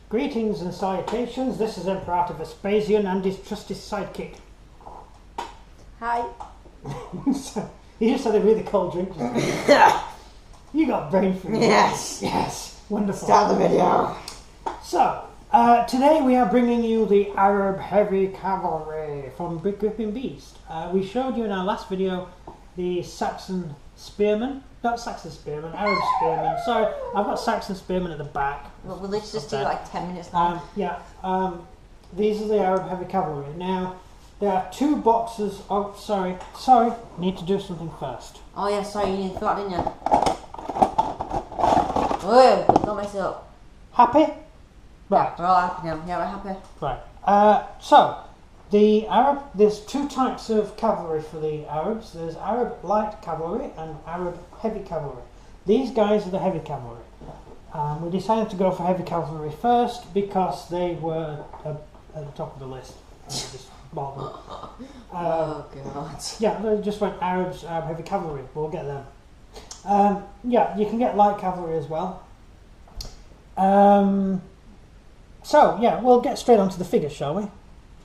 Greetings and salutations. This is Emperor Vespasian and his trusty sidekick. Hi. He just had a really cold drink. You got brain food. Yes. Yes. Wonderful. Start the video. So, today we are bringing you the Arab Heavy Cavalry from Big Gripping Beast. We showed you in our last video the Saxon Spearmen. Not Saxon Spearmen, Arab Spearmen. Sorry, I've got Saxon Spearmen at the back. Well, we'll just do like 10 minutes now. These are the Arab Heavy Cavalry. Now, there are two boxes of... Sorry, need to do something first. Oh yeah, sorry, you forgot, didn't you? Oh, don't mess it up. Happy? Right. We're all happy now. Yeah, we're happy. Right. So, the Arab... There's two types of cavalry for the Arabs. There's Arab Light Cavalry and Arab Heavy Cavalry. These guys are the Heavy Cavalry. We decided to go for Heavy Cavalry first because they were at the top of the list. Oh god. Yeah, they just went Arabs, Arab Heavy Cavalry. We'll get them. Yeah, you can get Light Cavalry as well. So, yeah, we'll get straight on to the figures, shall we?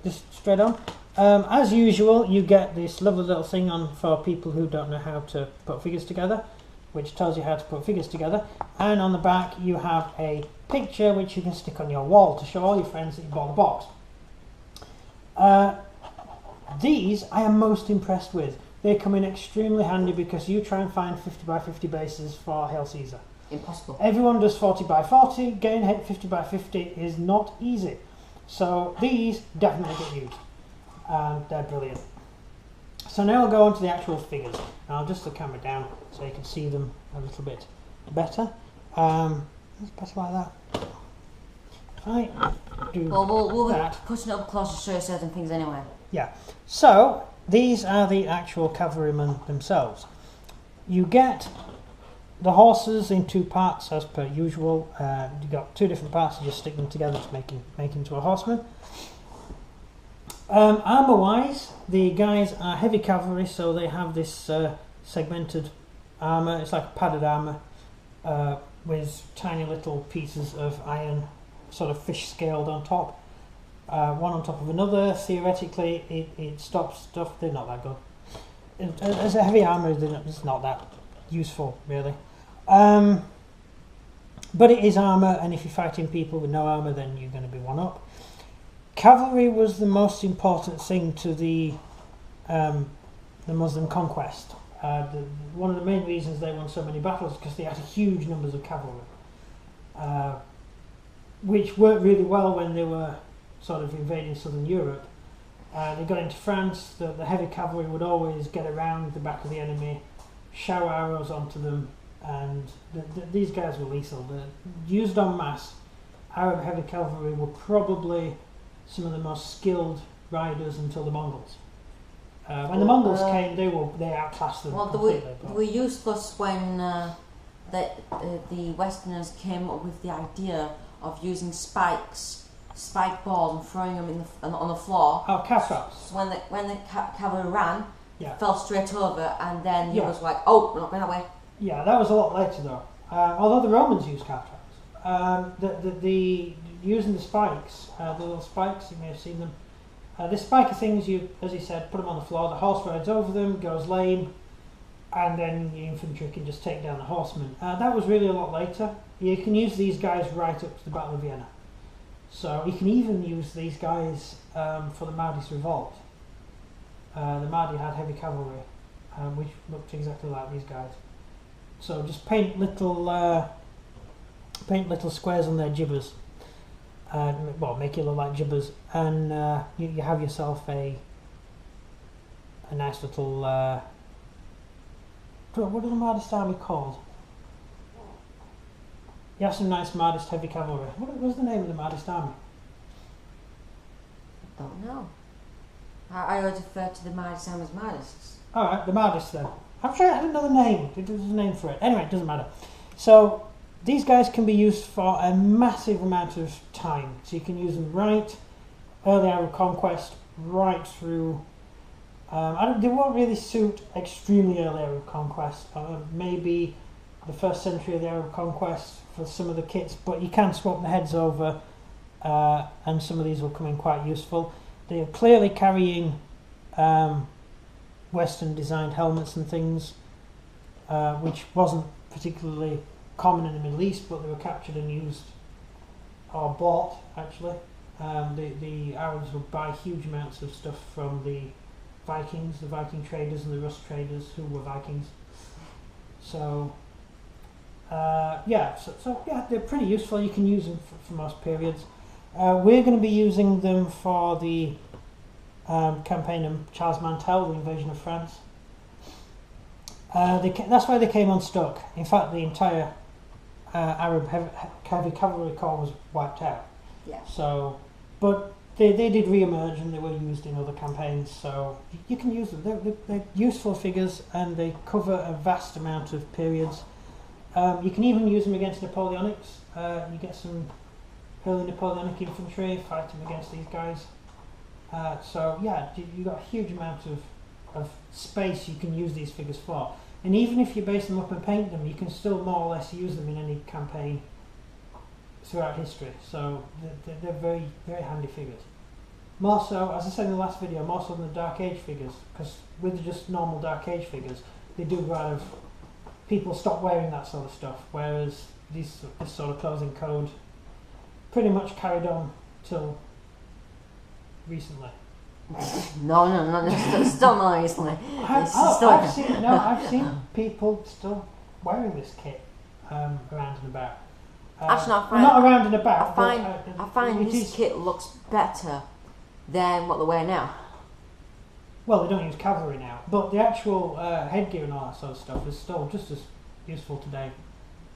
Just straight on. As usual, you get this lovely little thing on for people who don't know how to put figures together, which tells you how to put figures together. And on the back, you have a picture which you can stick on your wall to show all your friends that you bought the box. These I am most impressed with. They come in extremely handy because you try and find 50 by 50 bases for Hail Caesar. Impossible. Everyone does 40 by 40. Getting 50 by 50 is not easy. So these definitely get used. And they're brilliant. So now we'll go on to the actual figures. And I'll just the camera down so you can see them a little bit better. It's better like that. Right. We'll be that. putting it up close to show you certain things anyway. Yeah. So these are the actual cavalrymen themselves. You get the horses in two parts as per usual. You've got two different parts. You just stick them together to make into a horseman. Armour wise, the guys are heavy cavalry, so they have this segmented armour. It's like a padded armour with tiny little pieces of iron, sort of fish scaled on top. One on top of another. Theoretically, it stops stuff. They're not that good. As a heavy armour, it's not that useful, really. But it is armour, and if you're fighting people with no armour, then you're going to be one up. Cavalry was the most important thing to the Muslim conquest. One of the main reasons they won so many battles is because they had huge numbers of cavalry, which worked really well when they were sort of invading southern Europe. They got into France. The heavy cavalry would always get around the back of the enemy, shower arrows onto them, and these guys were lethal. Used en masse, Arab heavy cavalry were probably some of the most skilled riders until the Mongols. When the Mongols came, they outclassed them completely. They were useless when the Westerners came up with the idea of using spike balls and throwing them on the floor. Oh, calf traps. So when the cavalry ran, yeah, fell straight over, and then he was like, "Oh, we're not going that way." Yeah, that was a lot later though. Although the Romans used calf traps, using the spikes, the little spikes, you may have seen them. The spiky things, you, as you said, put them on the floor. The horse rides over them, goes lame, and then your infantry can just take down the horsemen. That was really a lot later. You can use these guys right up to the Battle of Vienna. So you can even use these guys for the Mahdi's revolt. The Mahdi had heavy cavalry, which looked exactly like these guys. So just paint little squares on their gibbers. Make it look like gibbers, and you have yourself a nice little. What are the Mahdist army called? You have some nice Mahdist heavy cavalry. What was the name of the Mahdist army? I don't know. I always refer to the Mahdist army as Mahdists. Alright, the Mahdists then. I'm sure I had another name. There's a name for it. Anyway, it doesn't matter. So these guys can be used for a massive amount of time. So you can use them right early Arab conquest, right through. They won't really suit extremely early Arab conquest. Maybe the first century of the Arab conquest for some of the kits, but you can swap the heads over and some of these will come in quite useful. They are clearly carrying Western designed helmets and things, which wasn't particularly common in the Middle East, but they were captured and used, or bought actually. The Arabs would buy huge amounts of stuff from the Vikings, the Viking traders and the Rus traders who were Vikings. So yeah, they're pretty useful. You can use them for most periods. We're going to be using them for the campaign of Charles Mantel, the invasion of France. That's why they came unstuck. In fact, the entire Arab heavy cavalry corps was wiped out. Yeah. So, but they did re-emerge and they were used in other campaigns. So you can use them. They're useful figures and they cover a vast amount of periods. You can even use them against Napoleonics. You get some early Napoleonic infantry fighting against these guys. So yeah, you've got a huge amount of space you can use these figures for. And even if you base them up and paint them, you can still more or less use them in any campaign throughout history. So they're very, very handy figures. More so, as I said in the last video, more so than the Dark Age figures, because with just normal Dark Age figures, they do go out of... People stop wearing that sort of stuff, whereas this sort of clothing code pretty much carried on till recently. No, still not recently. I've seen people still wearing this kit around and about. Actually, not around and about. I find this kit looks better than what they wear now. Well, they don't use cavalry now, but the actual headgear and all that sort of stuff is still just as useful today.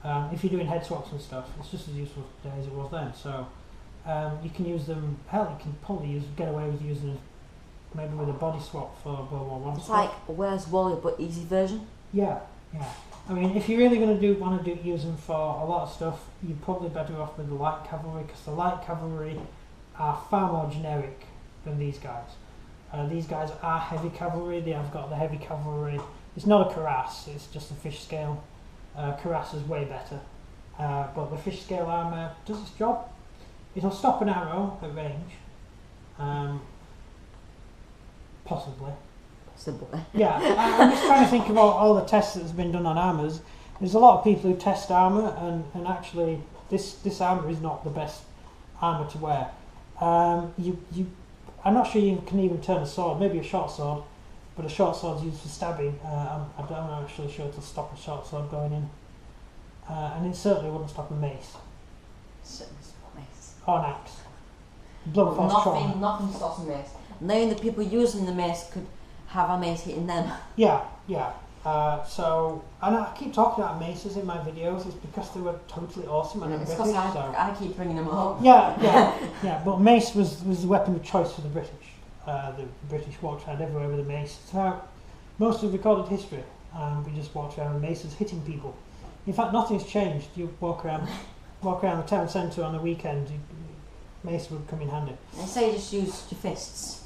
If you're doing head swaps and stuff, it's just as useful today as it was then. So you can use them. Hell, you can probably get away with using it maybe with a body swap for World War I. It's like Where's Wally but easy version. Yeah. I mean, if you're really going to want to use them for a lot of stuff, you're probably better off with the light cavalry, because the light cavalry are far more generic than these guys. These guys are heavy cavalry. They have got the heavy cavalry. It's not a cuirass, it's just a fish scale. Cuirass is way better. But the fish scale armour does its job. It'll stop an arrow at range. Possibly. Yeah, I'm just trying to think about all the tests that's been done on armours. There's a lot of people who test armour, and actually this armour is not the best armour to wear. I'm not sure you can even turn a sword, maybe a short sword, but a short sword's used for stabbing. I'm not actually sure it'll stop a short sword going in. And it certainly wouldn't stop a mace. Or an axe. Nothing stops a mace. Knowing the people using the mace could have a mace hitting them. Yeah. So, and I keep talking about maces in my videos, it's because they were totally awesome and it's British. I keep bringing them up. Yeah, but mace was the weapon of choice for the British. The British walked around everywhere with a mace. Throughout most of recorded history, we just walked around with maces hitting people. In fact, nothing's changed. You walk around the town centre on a weekend, mace would come in handy. They say just use your fists.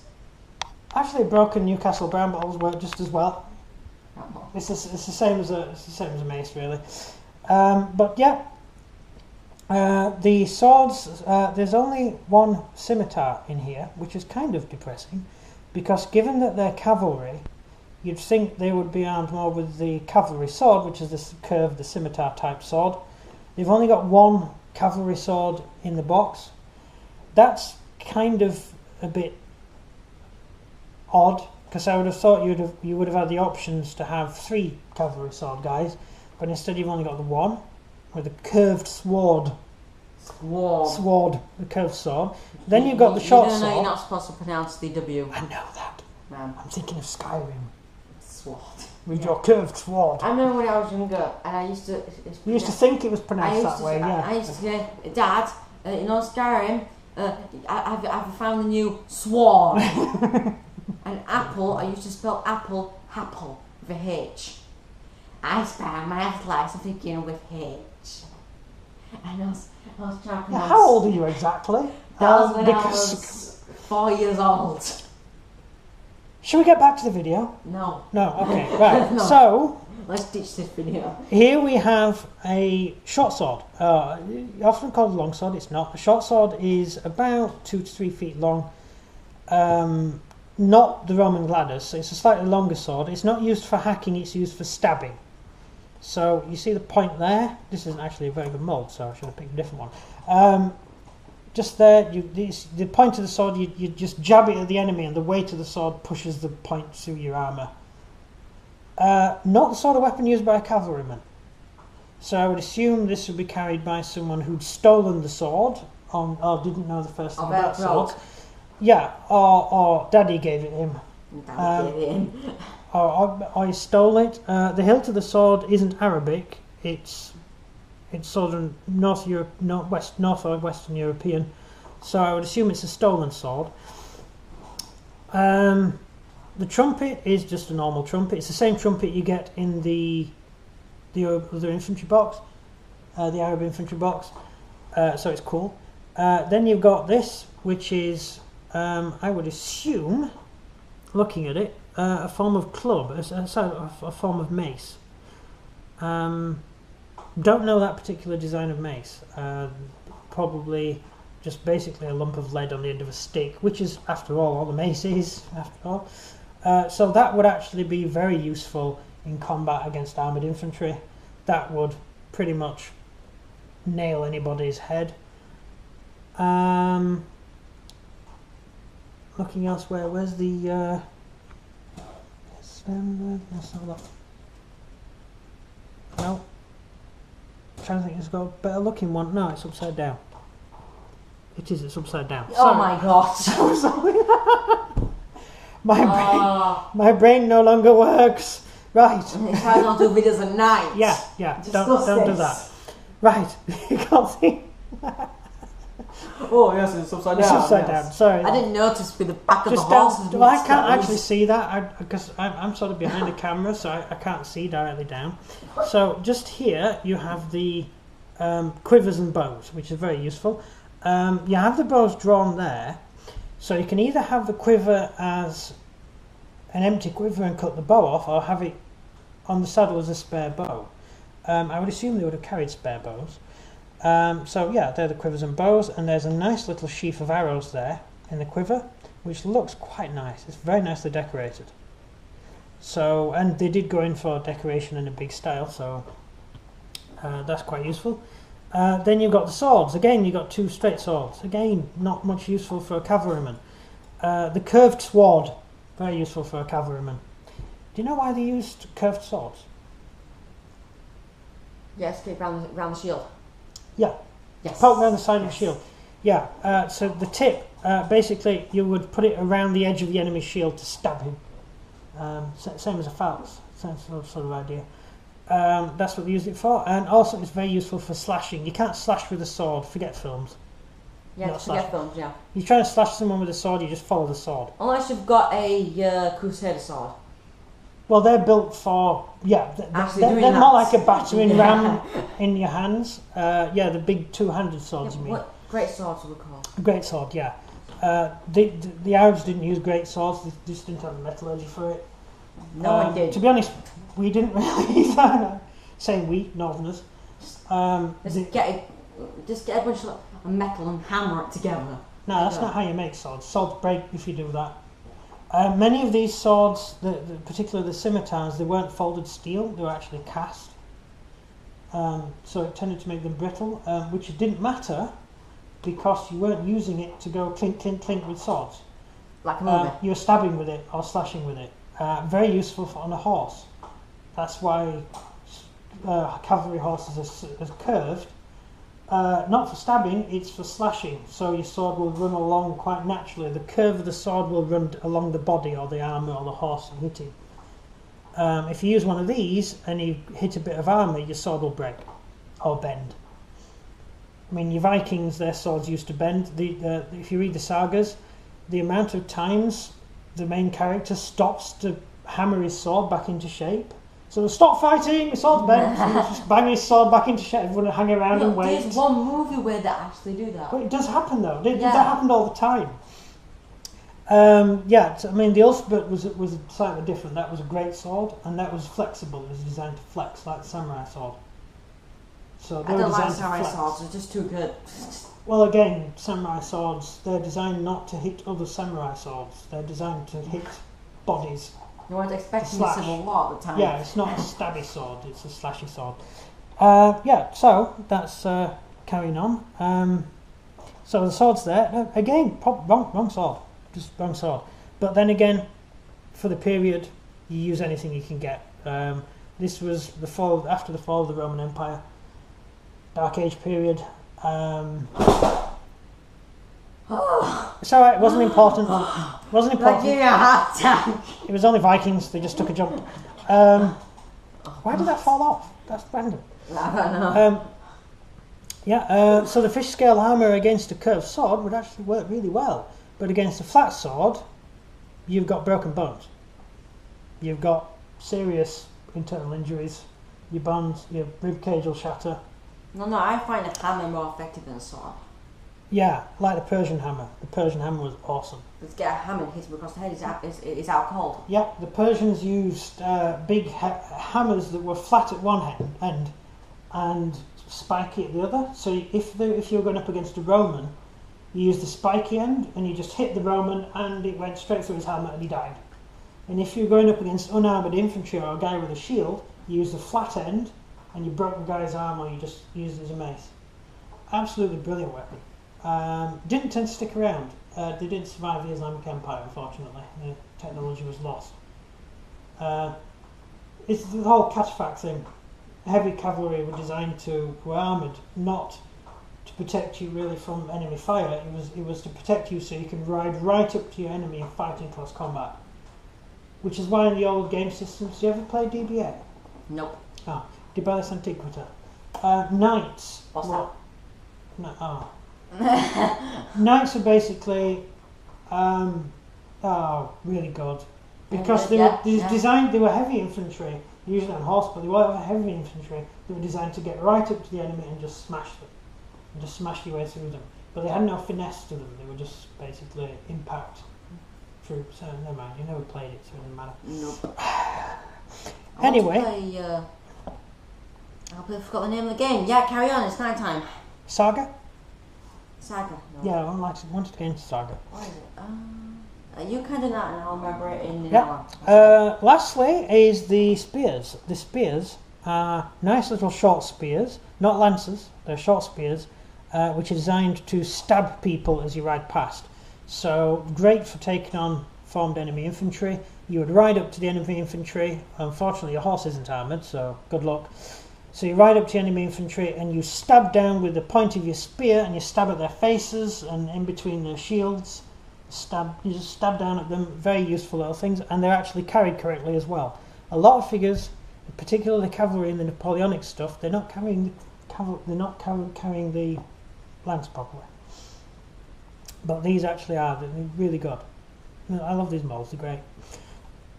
Actually, broken Newcastle brown bottles work just as well. It's the same as a mace, really. But yeah, the swords. There's only one scimitar in here, which is kind of depressing, because given that they're cavalry, you'd think they would be armed more with the cavalry sword, which is this curved, the scimitar type sword. They've only got one cavalry sword in the box. That's kind of a bit odd, because I would have thought you would have had the options to have 3 cavalry sword guys, but instead you've only got the one with a curved sword. The curved sword. Then you've got the short sword. You're not supposed to pronounce the W. I know that. Man. I'm thinking of Skyrim. Sword. With your curved sword. I remember when I was younger, and I used to... You used to think it was pronounced that way, yeah. I used to say, Dad, Skyrim, I've found a new sword. And apple, I used to spell apple, happle, with a H. I spell my athletics of begin with H. And I was trying to pronounce... How old are you exactly? That was when I was 4 years old. Should we get back to the video? No. Okay, right. No. So, Let's ditch this video. Here we have a short sword. Often called a long sword, it's not. A short sword is about 2 to 3 feet long. Not the Roman gladius, so it's a slightly longer sword. It's not used for hacking, it's used for stabbing. So you see the point there? This isn't actually a very good mould, so I should have picked a different one. Just there, the point of the sword, you just jab it at the enemy, and the weight of the sword pushes the point through your armour. Not the sort of weapon used by a cavalryman. So I would assume this would be carried by someone who'd stolen the sword, or didn't know the first thing about swords. Yeah, or Daddy gave it him. Daddy gave it him. Or he stole it. The hilt of the sword isn't Arabic. It's sort of North or Western European. So I would assume it's a stolen sword. The trumpet is just a normal trumpet. It's the same trumpet you get in the other infantry box, the Arab infantry box. So it's cool. Then you've got this, which is, I would assume, looking at it, a form of club, a form of mace. Don't know that particular design of mace. Probably just basically a lump of lead on the end of a stick, which is, after all the mace is, after all. So that would actually be very useful in combat against armoured infantry. That would pretty much nail anybody's head. Looking elsewhere, where's the... let's have a look. No. I'm trying to think it's got a better looking one. No, it's upside down. It's upside down. Oh Sorry. my god. So sorry. My brain no longer works. Right. He tries not to do videos at night. Yeah. Don't do that. Right. You can't see. Oh yes, it's upside down. It's upside down. Sorry. I didn't notice with the back of the Just horse. well, I can't actually see that because I'm sort of behind the camera, so I can't see directly down. So just here you have the quivers and bows, which is very useful. You have the bows drawn there, so you can either have the quiver as an empty quiver and cut the bow off, or have it on the saddle as a spare bow. I would assume they would have carried spare bows. So yeah, they're the quivers and bows, and there's a nice little sheaf of arrows there in the quiver, which looks quite nice. It's very nicely decorated. So, and they did go in for decoration in a big style, so that's quite useful. Then you've got the swords. Again, you've got 2 straight swords. Again, not much useful for a cavalryman. The curved sword, very useful for a cavalryman. Do you know why they used curved swords? Yes, keep round the shield. Yeah. Yes. Poke around the side of the shield. Yeah. So the tip, basically, you would put it around the edge of the enemy's shield to stab him. Same as a false. Same sort of idea. That's what they used it for, and also it's very useful for slashing. You can't slash with a sword. Forget films. Yeah, forget films. Yeah. You try to slash someone with a sword, you just follow the sword. Unless you've got a Crusader sword. Well, they're built for they're more like a battering ram in your hands. The big 2-handed swords. You mean? What great swords were called? Great sword, yeah. The Arabs didn't use great swords. They just didn't have the metallurgy for it. No one did. To be honest, we didn't really either. Say we, Northerners. Just get a bunch of metal and hammer it together. No, that's not how you make swords. Swords break if you do that. Many of these swords, particularly the scimitars, they weren't folded steel, they were actually cast. So it tended to make them brittle, which it didn't matter because you weren't using it to go clink, clink, clink with swords. Like a movie. You were stabbing with it or slashing with it. Very useful on a horse. That's why cavalry horses are curved. Not for stabbing, it's for slashing. So your sword will run along quite naturally. The curve of the sword will run along the body or the armour or the horse and hit him. If you use one of these and you hit a bit of armour, your sword will break or bend. I mean, your Vikings, their swords used to bend. If you read the sagas, the amount of times the main character stops to hammer his sword back into shape. So stop fighting, my sword's bent. So just bang his sword back into shape. Everyone will hang around and wait. There's one movie where they actually do that. But it does happen though. That happened all the time. Yeah, I mean the ultimate was slightly different. That was a great sword, and that was flexible. It was designed to flex like the samurai sword. So I don't like samurai swords. They're just too good. Well, again, samurai swords, they're designed not to hit other samurai swords. They're designed to hit bodies. You weren't expecting a civil war at the time. Yeah, it's not a stabby sword, it's a slashy sword. Yeah, so that's carrying on. So the sword's there. Again, wrong sword. Just wrong sword. But then again, for the period, you use anything you can get. This was after the fall of the Roman Empire. Dark Age period. It's alright, it wasn't important. Wasn't important. Like you, a heart attack. It was only Vikings, they just took a jump. Why did that fall off? That's random. I don't know. So the fish scale armour against a curved sword would actually work really well. But against a flat sword, you've got broken bones. You've got serious internal injuries. Your bones, your rib cage will shatter. No, I find a hammer more effective than a sword. Yeah, like the Persian Hammer. The Persian Hammer was awesome. Let's get a hammer and hit him across the head. It's out cold. Yeah, the Persians used big hammers that were flat at one end and spiky at the other. So if you were going up against a Roman, you used the spiky end and you just hit the Roman and it went straight through his helmet and he died. And if you were going up against unarmoured infantry or a guy with a shield, you used the flat end and you broke the guy's arm or you just used it as a mace. Absolutely brilliant weapon. Didn't tend to stick around. They didn't survive the Islamic Empire, unfortunately. The technology was lost. It's the whole catchfact thing. Heavy cavalry were designed were armoured, not to protect you really from enemy fire. It was to protect you so you can ride right up to your enemy and fight in close combat. Which is why in the old game systems, do you ever play DBA? Nope. Oh, Debelis Antiquita. Knights. What's that? No, oh. Knights are basically really good because they were heavy infantry, usually on horse, but they were heavy infantry. They were designed to get right up to the enemy and just smash them, and just smash your way through them. But they had no finesse to them. They were just basically impact troops. Never mind, you never played it, so it doesn't matter. Nope. Anyway, I forgot the name of the game. Yeah, carry on. It's night time. Saga. Saga. No. Yeah, I wanted to get into Saga. What is it? You kind of not, and I'll remember it in an hour. Lastly is the spears. The spears are nice little short spears, not lances. They're short spears, which are designed to stab people as you ride past. So great for taking on formed enemy infantry. You would ride up to the enemy infantry. Unfortunately, your horse isn't armoured, so good luck. So you ride up to enemy infantry and you stab down with the point of your spear and you stab at their faces and in between their shields. You just stab down at them. Very useful little things, and they're actually carried correctly as well. A lot of figures, particularly the cavalry and the Napoleonic stuff, they're not carrying the lance properly. But these actually are. They're really good. I love these molds. They're great.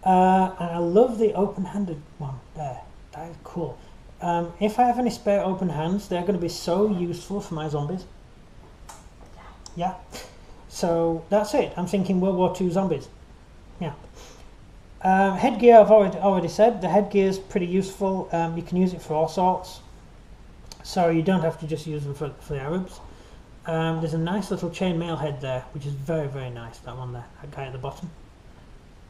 And I love the open-handed one there. That is cool. If I have any spare open hands, they're going to be so useful for my zombies. Yeah. So that's it. I'm thinking World War II zombies. Yeah. Headgear, I've already said. The headgear is pretty useful. You can use it for all sorts. So you don't have to just use them for the Arabs. There's a nice little chainmail head there, which is very, very nice. That one there. That guy at the bottom.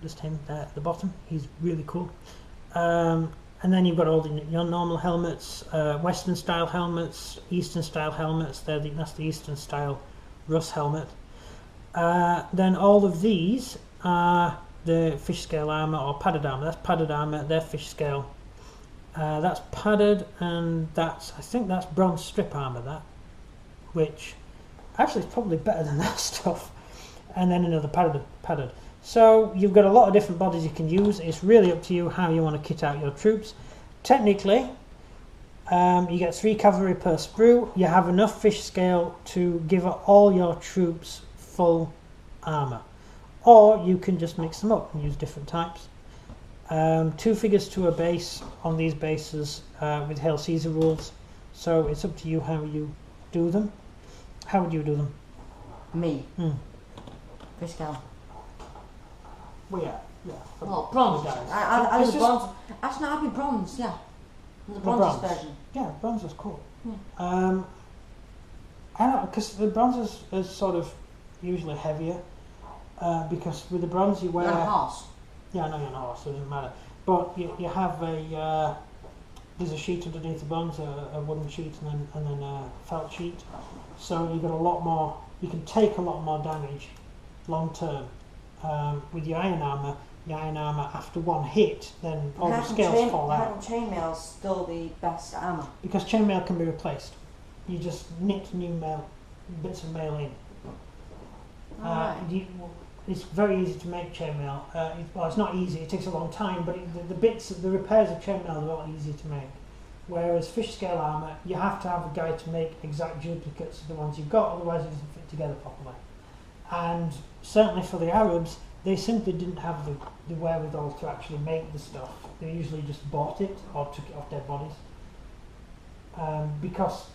Just him there at the bottom. He's really cool. And then you've got all your normal helmets, Western style helmets, Eastern style helmets. That's the Eastern style Russ helmet. Then all of these are the fish scale armour or padded armour. That's padded armour. They're fish scale. That's padded, and I think that's bronze strip armour. That, which actually is probably better than that stuff. And then another padded. So you've got a lot of different bodies you can use. It's really up to you how you want to kit out your troops. Technically, you get 3 cavalry per sprue. You have enough fish scale to give all your troops full armour. Or you can just mix them up and use different types. 2 figures to a base on these bases with Hail Caesar rules. So it's up to you how you do them. How would you do them? Me. Fish scale. Well, yeah. Well, bronze. guys. I It's the just- bronze. Actually, no, I've been bronze. Yeah, the The bronze bronze. version. Yeah, bronze is cool. Yeah. I don't know, because the bronze is sort of usually heavier. Because with the bronze you wear. You're on a horse. Yeah, I know you're on a horse, so it doesn't matter. But you have a there's a sheet underneath the bronze, a wooden sheet, and then a felt sheet. So you've got a lot more. You can take a lot more damage long term. With your iron armour after one hit, then all the scales fall How out. come chainmail's still the best armour? Because chainmail can be replaced. You just knit new bits of mail in. Alright. It's very easy to make chainmail. Well, it's not easy. It takes a long time, but the repairs of chainmail are a lot easier to make. Whereas fish scale armour, you have to have a guy to make exact duplicates of the ones you've got, otherwise it doesn't fit together properly. And certainly for the Arabs, they simply didn't have the wherewithal to actually make the stuff. They usually just bought it or took it off dead bodies. Because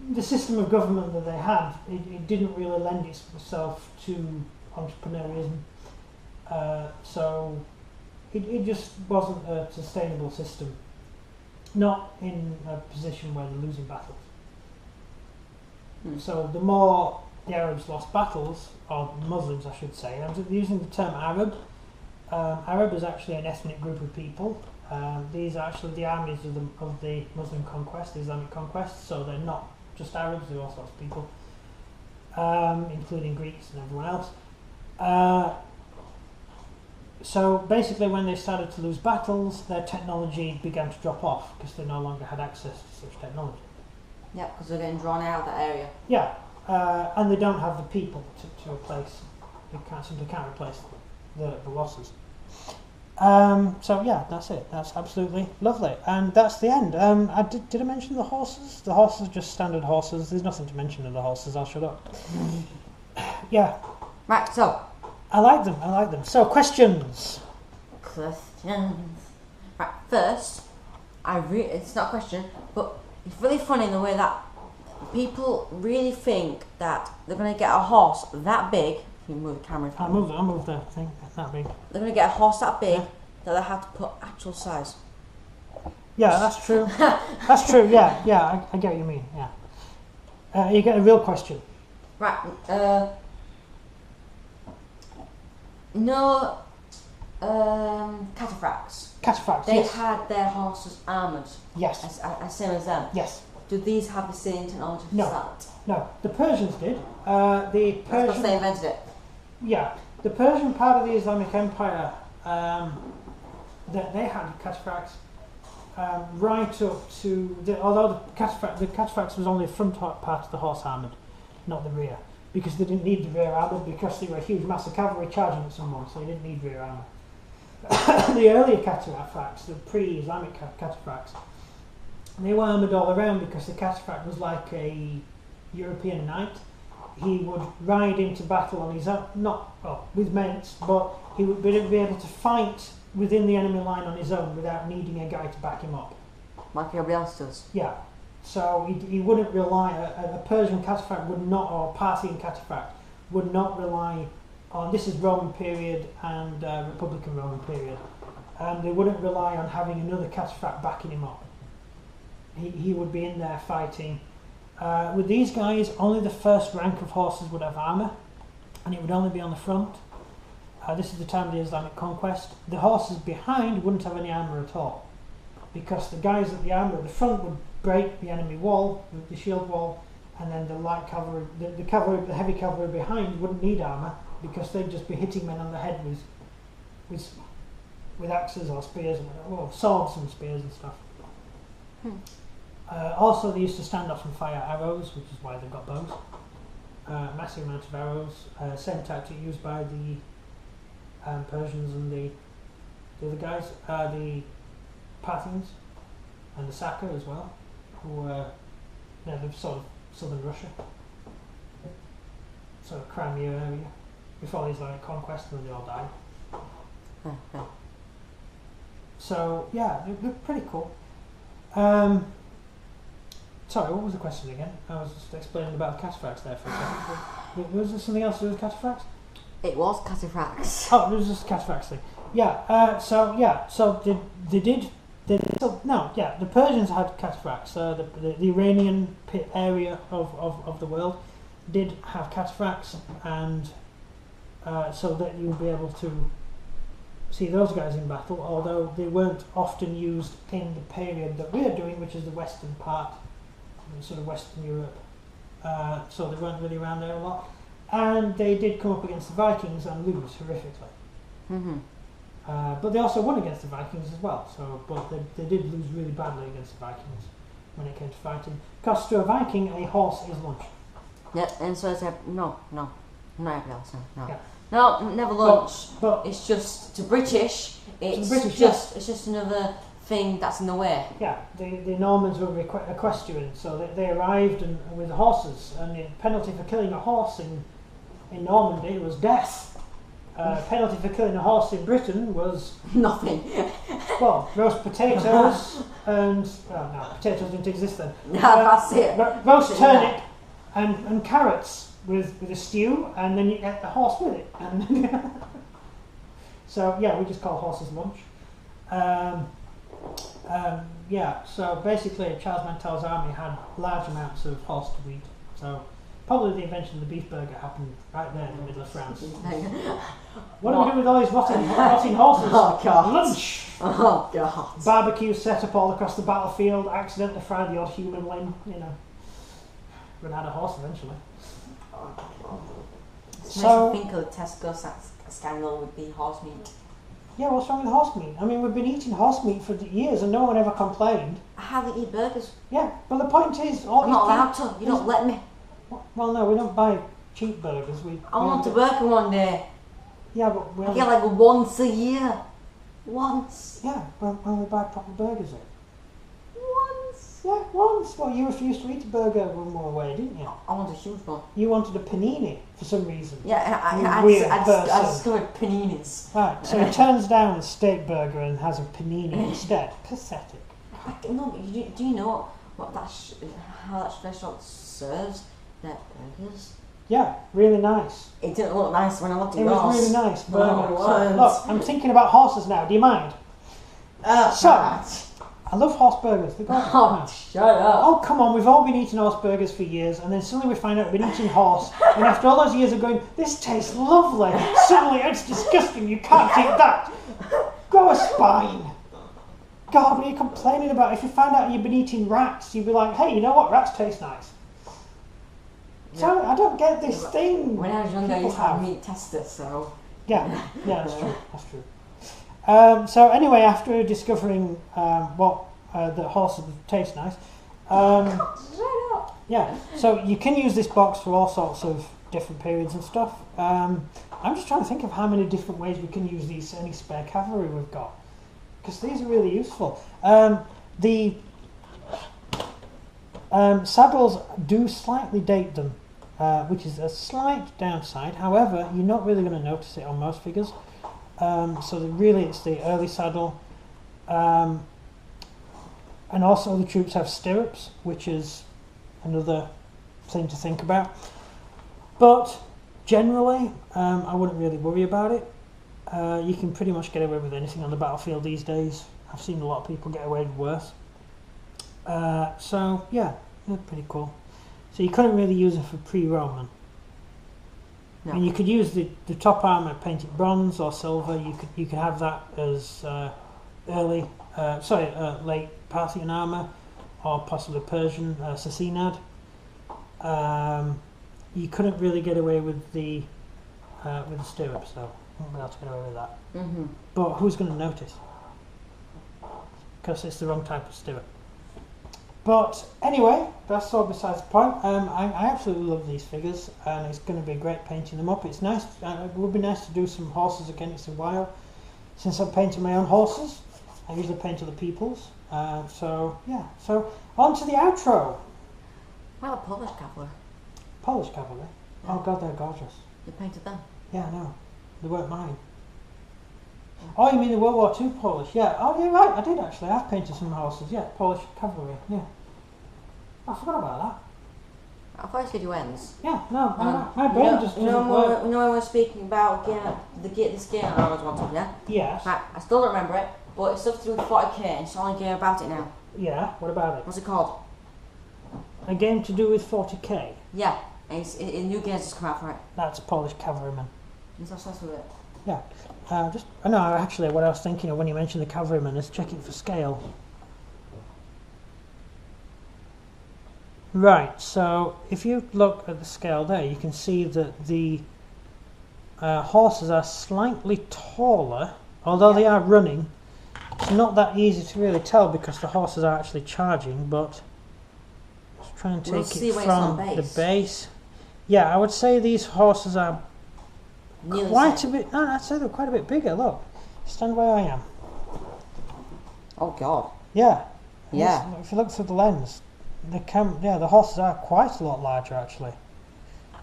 the system of government that they had, it didn't really lend itself to entrepreneurism. So it just wasn't a sustainable system. Not in a position where they're losing battles. So the more the Arabs lost battles, or Muslims I should say, I'm using the term Arab. Arab is actually an ethnic group of people. These are actually the armies of the Muslim conquest, the Islamic conquest, so they're not just Arabs, they're all sorts of people, including Greeks and everyone else. So basically when they started to lose battles, their technology began to drop off because they no longer had access to such technology. Yeah, because they're getting drawn out of that area. Yeah, and they don't have the people to replace. They simply can't replace the losses. So yeah, that's it. That's absolutely lovely, and that's the end. Did I mention the horses? The horses are just standard horses. There's nothing to mention of the horses. I'll shut up. Yeah. Right, so. I like them. So questions. Right, first, it's not a question, but it's really funny in the way that people really think that they're going to get a horse that big. If you move the camera. I'll move the thing. It's that big. They're going to get a horse that big that they have to put actual size. Yeah, that's true. That's true. Yeah. I get what you mean. Yeah. You get a real question. Right. No. Cataphracts. Cataphracts. They yes. had their horses armoured. Yes. As same as them. Yes. Do these have the same technology for No. that? No. The Persians did. That's because they invented it. Yeah. The Persian part of the Islamic Empire, they had cataphracts right up to although the cataphracts was only the front part of the horse armoured, not the rear, because they didn't need the rear armour because they were a huge mass of cavalry charging at someone, so they didn't need rear armour. The earlier cataphracts, the pre-Islamic cataphracts, they were armoured all around because the cataphract was like a European knight. He would ride into battle on his own, with mates, but he would be able to fight within the enemy line on his own without needing a guy to back him up. Like everybody else does. Yeah. So he wouldn't rely, a Persian cataphract would not, or Parthian cataphract would not rely on, this is Roman period and Republican Roman period, and they wouldn't rely on having another cataphract backing him up. He would be in there fighting. With these guys, only the first rank of horses would have armour, and it would only be on the front. This is the time of the Islamic conquest. The horses behind wouldn't have any armour at all, because the guys at the armour at the front would break the enemy wall, the shield wall, and then the light cavalry, the heavy cavalry behind wouldn't need armour because they'd just be hitting men on the head with axes or spears, or swords and spears and stuff. Also, they used to stand off and fire arrows, which is why they've got bows. Massive amount of arrows. Same tactic used by the Persians and the other guys, the Parthians and the Saka as well, who live sort of southern Russia, sort of Crimea area, before the Islamic conquest, and then they all died. So yeah, they're pretty cool. Sorry, what was the question again? I was just explaining about the cataphracts there for a second. Was there something else to do with cataphracts? It was cataphracts. Oh, it was just a cataphracts thing. Yeah. So the Persians had cataphracts. The Iranian area of the world did have cataphracts, and so that you'll be able to see those guys in battle, although they weren't often used in the period that we're doing, which is the western part, sort of Western Europe. So they weren't really around there a lot. And they did come up against the Vikings and lose horrifically. Mm-hmm. But they also won against the Vikings as well. But they did lose really badly against the Vikings when it came to fighting. Because to a Viking, a horse is lunch. Yeah, and so I said, no, not every horse, no. Yeah. No, never lunch. But it's just to British. It's British, it's just another thing that's in the way. yeah, the Normans were equestrian, so they arrived with horses, and the penalty for killing a horse in Normandy was death. Penalty for killing a horse in Britain was nothing. Well, roast potatoes and no, potatoes didn't exist then. No, that's it. Roast turnip and carrots with a stew, and then you get the horse with it. And so yeah, we just call horses lunch. Yeah, so basically Charles Mantel's army had large amounts of horse to eat. So probably the invention of the beef burger happened right there in the middle of France. What do we do with all these rotting horses? Oh God. Lunch! Oh God. Barbecue set up all across the battlefield, accidentally fried the odd human limb, Run out of horse eventually. It's So- nice to think of the Tesco scandal with the horse meat. Yeah, what's wrong with horse meat? I mean, we've been eating horse meat for years and no one ever complained. I hardly eat burgers. Yeah, but the point is... I'm not allowed to. You don't let me. Well, no, we don't buy cheap burgers. I want to burger one day. Yeah, but we I get like once a year. Once. Yeah, when we buy proper burgers in. Once. Yeah, once. Well, you refused to eat a burger when we were away, didn't you? I want a huge one. You wanted a panini for some reason. Yeah, You I weird person. discovered paninis. Right, so he turns down a steak burger and has a panini instead. Pathetic. No, but do you know what how that restaurant serves their burgers? Yeah, really nice. It didn't look nice when I looked at It yours. was really nice. No, Burger. it So, wasn't. look, I'm thinking about horses now. Do you mind? So, I love horse burgers. They're great. Oh, shut up. Oh, come on, we've all been eating horse burgers for years, and then suddenly we find out we've been eating horse, and after all those years of going, this tastes lovely, suddenly it's disgusting, you can't eat that. Grow a spine. God, what are you complaining about? If you find out you've been eating rats, you'd be like, hey, you know what, rats taste nice. So, I don't get this thing. When I was younger, I people used to have have. meat tester, so. Yeah, that's true. So anyway, after discovering the horses taste nice, Shut up. yeah, so you can use this box for all sorts of different periods and stuff. I'm just trying to think of how many different ways we can use any spare cavalry we've got, because these are really useful. The saddles do slightly date them, which is a slight downside. However, you're not really going to notice it on most figures. So it's the early saddle, and also the troops have stirrups, which is another thing to think about. But generally, I wouldn't really worry about it. You can pretty much get away with anything on the battlefield these days. I've seen a lot of people get away with worse. So yeah, they're pretty cool. So you couldn't really use it for pre-Roman. No. I mean, you could use the top armour painted bronze or silver. You could have that as late Parthian armour, or possibly Persian Sassanid. You couldn't really get away with the stirrups, though. You wouldn't be able to get away with that. Mm-hmm. But who's going to notice? Because it's the wrong type of stirrup. But anyway, that's all besides the point. I absolutely love these figures, and it's going to be great painting them up. It's nice. It would be nice to do some horses again. It's a while since I've painted my own horses. I usually paint other people's. So yeah. So on to the outro. Well, a Polish cavalry. Polish cavalry. Yeah. Oh God, they're gorgeous. You painted them. Yeah, I know. They weren't mine. Oh, you mean the World War II Polish? Yeah. Oh, yeah, right. I did actually. I've painted some horses. Yeah, Polish cavalry. Yeah. I forgot about I thought you said you ends. Yeah, no, my brain just doesn't work. You know when we're speaking about this game I always wanted, yeah? Yes. Right, I still don't remember it, but it's stuff to do with 40k and it's the only game about it now. Yeah, what about it? What's it called? A game to do with 40k? Yeah, and a new game's just come out for it. That's Polish Cavalryman. What's obsessed with it? Yeah. No, actually, what I was thinking of when you mentioned the Cavalryman is checking for scale. Right, so if you look at the scale there, you can see that the horses are slightly taller, although they are running. It's not that easy to really tell because the horses are actually charging, but let's try and take it from the base. Yeah, I would say these horses are quite a bit, no, I'd say they're quite a bit bigger, look. Stand where I am. Oh god. Yeah. Yeah. If you look through the lens, the horses are quite a lot larger actually.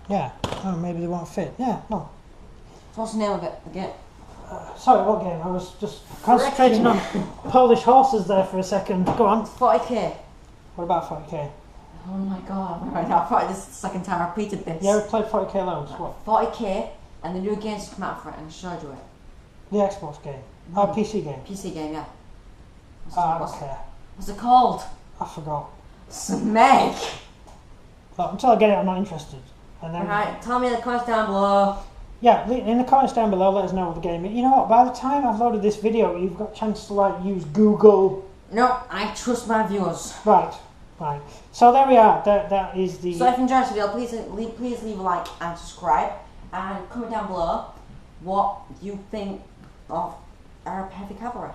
Yeah. Oh, maybe they won't fit. Yeah, no. What's the name of it again? Sorry, what game? I was just concentrating on Polish horses there for a second. Go on. 40k. What about 40k? Oh my god. Right now, I thought this is the second time I repeated this. Yeah, we played 40k loads. What? 40k, and the new game's come out for it, and I showed you it. The Xbox game. Oh, PC game. PC game, yeah. I don't care. What's it called? I forgot. Smeg. Look, until I get it, I'm not interested. And then, Alright, tell me in the comments down below. Yeah, in the comments down below, let us know what the game is. You know what? By the time I've loaded this video, you've got a chance to like use Google. No, I trust my viewers. Right. So there we are. That is the. So if you enjoyed this video, please leave a like and subscribe, and comment down below what you think of our heavy cavalry.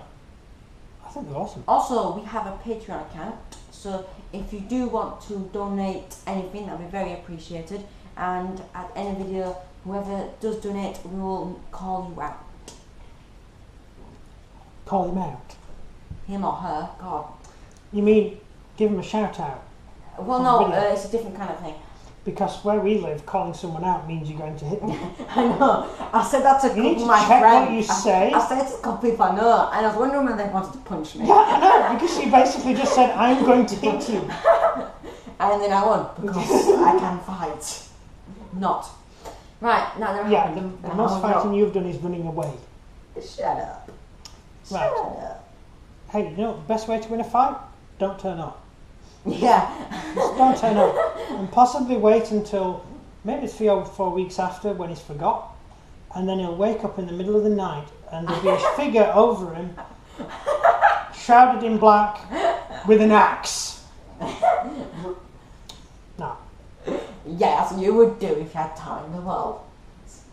I think they're awesome. Also, we have a Patreon account, so if you do want to donate anything, that'd be very appreciated. And at the end of the video, whoever does donate, we will call you out. Call him out. Him or her, God. You mean give him a shout out? Well, no, it's a different kind of thing. Because where we live, calling someone out means you're going to hit them. I know. I said that to a couple of my check friends. what you say. I said it to a couple people I know, and I was wondering when they wanted to punch me. Yeah, I know, because you basically just said, I'm going to hit you. And then I won, because I can fight. Not. Right, now they're Yeah, the most fighting you've done is running away. Shut up. Right. Shut up. Hey, you know the best way to win a fight? Don't turn up. Yeah. Just don't turn up. And possibly wait until maybe 3 or 4 weeks after when he's forgot. And then he'll wake up in the middle of the night and there'll be a figure over him, shrouded in black, with an axe. No. Yeah, that's what you would do if you had time in the world.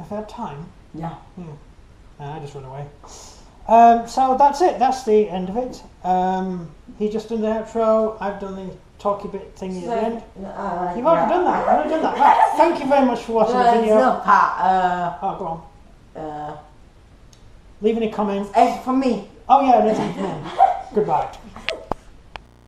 If I had time? Yeah. I just run away. So that's it. That's the end of it. He just done the outro. I've done the talky bit thingy at the end. You've already done that. I've already done that. Right. Thank you very much for watching the video. No, Pat. Oh, go on. Leave any comments. From me. Oh yeah, there's anything. Goodbye.